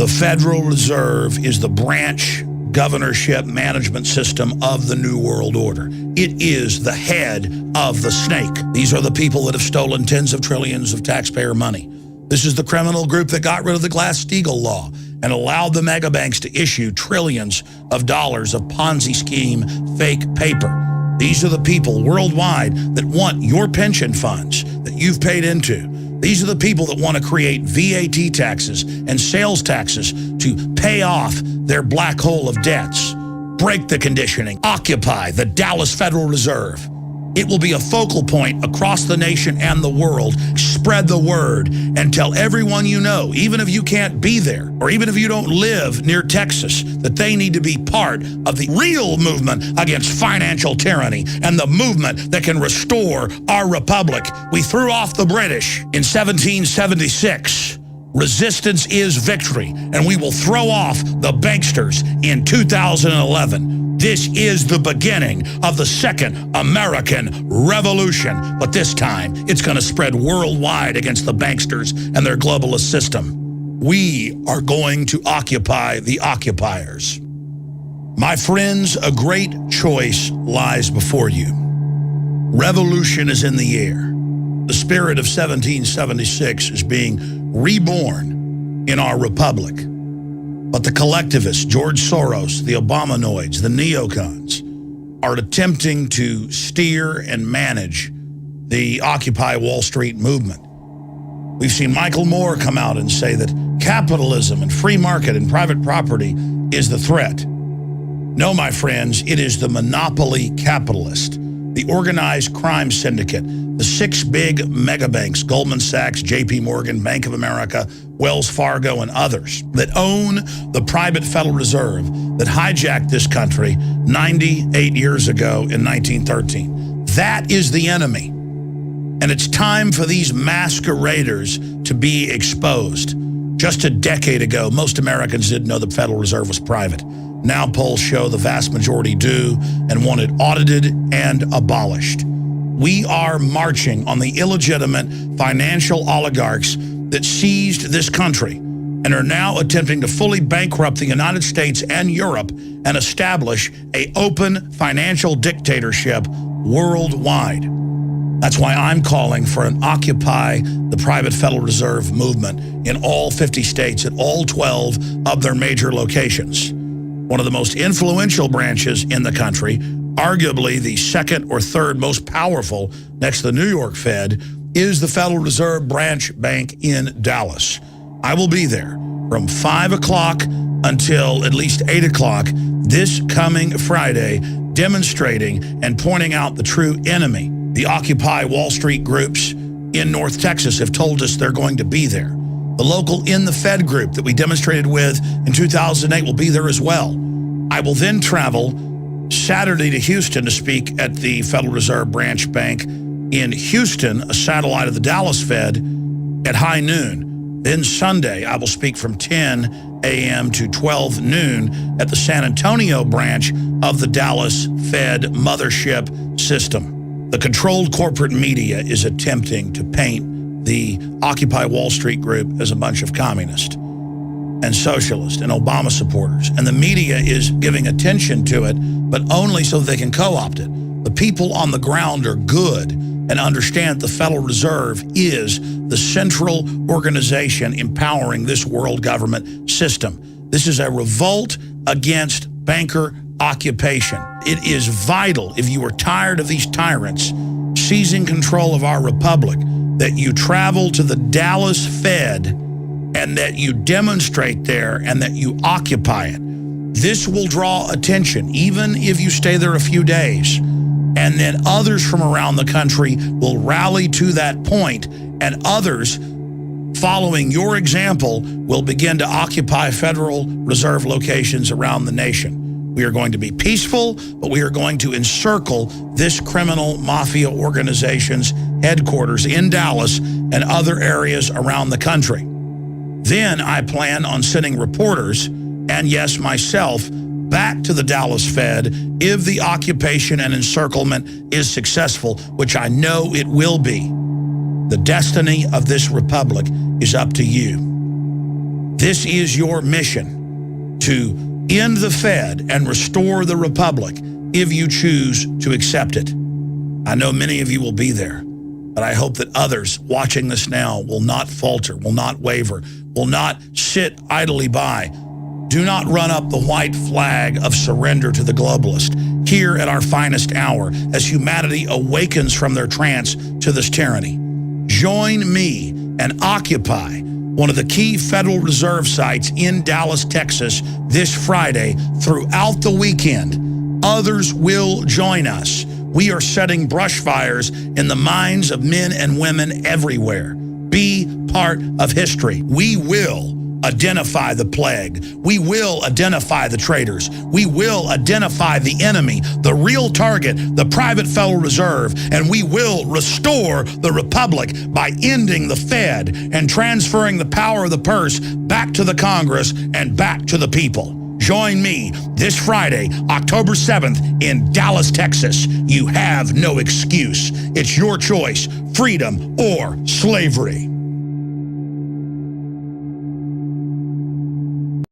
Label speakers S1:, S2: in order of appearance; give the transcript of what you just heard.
S1: The Federal Reserve is the branch governorship management system of the New World Order. It is the head of the snake. These are the people that have stolen tens of trillions of taxpayer money. This is the criminal group that got rid of the Glass-Steagall law and allowed the mega banks to issue trillions of dollars of Ponzi scheme fake paper. These are the people worldwide that want your pension funds that you've paid into. These are the people that want to create VAT taxes and sales taxes to pay off their black hole of debts. Break the conditioning. Occupy the Dallas Federal Reserve. It will be a focal point across the nation and the world. Spread the word and tell everyone you know, even if you can't be there, or even if you don't live near Texas, that they need to be part of the real movement against financial tyranny and the movement that can restore our republic. We threw off the British in 1776. Resistance is victory, and we will throw off the banksters in 2011. This is the beginning of the second American Revolution, but this time it's going to spread worldwide against the banksters and their globalist system. We are going to occupy the occupiers. My friends, a great choice lies before you. Revolution is in the air. The spirit of 1776 is being reborn in our republic. But the collectivists, George Soros, the Obamanoids, the neocons, are attempting to steer and manage the Occupy Wall Street movement. We've seen Michael Moore come out and say that capitalism and free market and private property is the threat. No, my friends, it is the monopoly capitalist, the organized crime syndicate, the 6 big mega banks, Goldman Sachs, JP Morgan, Bank of America, Wells Fargo, and others, that own the private Federal Reserve that hijacked this country 98 years ago in 1913. That is the enemy. And it's time for these masqueraders to be exposed. Just a decade ago, most Americans didn't know the Federal Reserve was private. Now polls show the vast majority do and want it audited and abolished. We are marching on the illegitimate financial oligarchs that seized this country and are now attempting to fully bankrupt the United States and Europe and establish an open financial dictatorship worldwide. That's why I'm calling for an Occupy the Private Federal Reserve movement in all 50 states at all 12 of their major locations. One of the most influential branches in the country, arguably the second or third most powerful next to the New York Fed, is the Federal Reserve branch bank in Dallas. I will be there from 5 o'clock until at least 8 o'clock this coming Friday, demonstrating and pointing out the true enemy. The Occupy Wall Street groups in North Texas have told us they're going to be there. The local In the Fed group that we demonstrated with in 2008 will be there as well. I will then travel Saturday to Houston to speak at the Federal Reserve branch bank in Houston, a satellite of the Dallas Fed, at high noon. Then Sunday, I will speak from 10 a.m. to 12 noon at the San Antonio branch of the Dallas Fed mothership system. The controlled corporate media is attempting to paint the Occupy Wall Street group as a bunch of communists and socialists and Obama supporters. And the media is giving attention to it, but only so they can co-opt it. The people on the ground are good and understand the Federal Reserve is the central organization empowering this world government system. This is a revolt against banker occupation. It is vital, if you are tired of these tyrants seizing control of our republic, that you travel to the Dallas Fed and that you demonstrate there and that you occupy it. This will draw attention, even if you stay there a few days. And then others from around the country will rally to that point, and others following your example will begin to occupy Federal Reserve locations around the nation. We are going to be peaceful, but we are going to encircle this criminal mafia organization's headquarters in Dallas and other areas around the country. Then I plan on sending reporters, and yes, myself, back to the Dallas Fed if the occupation and encirclement is successful, which I know it will be. The destiny of this republic is up to you. This is your mission to end the Fed and restore the Republic if you choose to accept it. I know many of you will be there, but I hope that others watching this now will not falter, will not waver, will not sit idly by. Do not run up the white flag of surrender to the globalist here at our finest hour as humanity awakens from their trance to this tyranny. Join me and occupy one of the key Federal Reserve sites in Dallas, Texas this Friday throughout the weekend. Others will join us. We are setting brushfires in the minds of men and women everywhere. Be part of history. We will identify the plague. We will identify the traitors. We will identify the enemy, the real target, the private Federal Reserve, and we will restore the Republic by ending the Fed and transferring the power of the purse back to the Congress and back to the people. Join me this Friday, October 7th in Dallas, Texas. You have no excuse. It's your choice, freedom or slavery.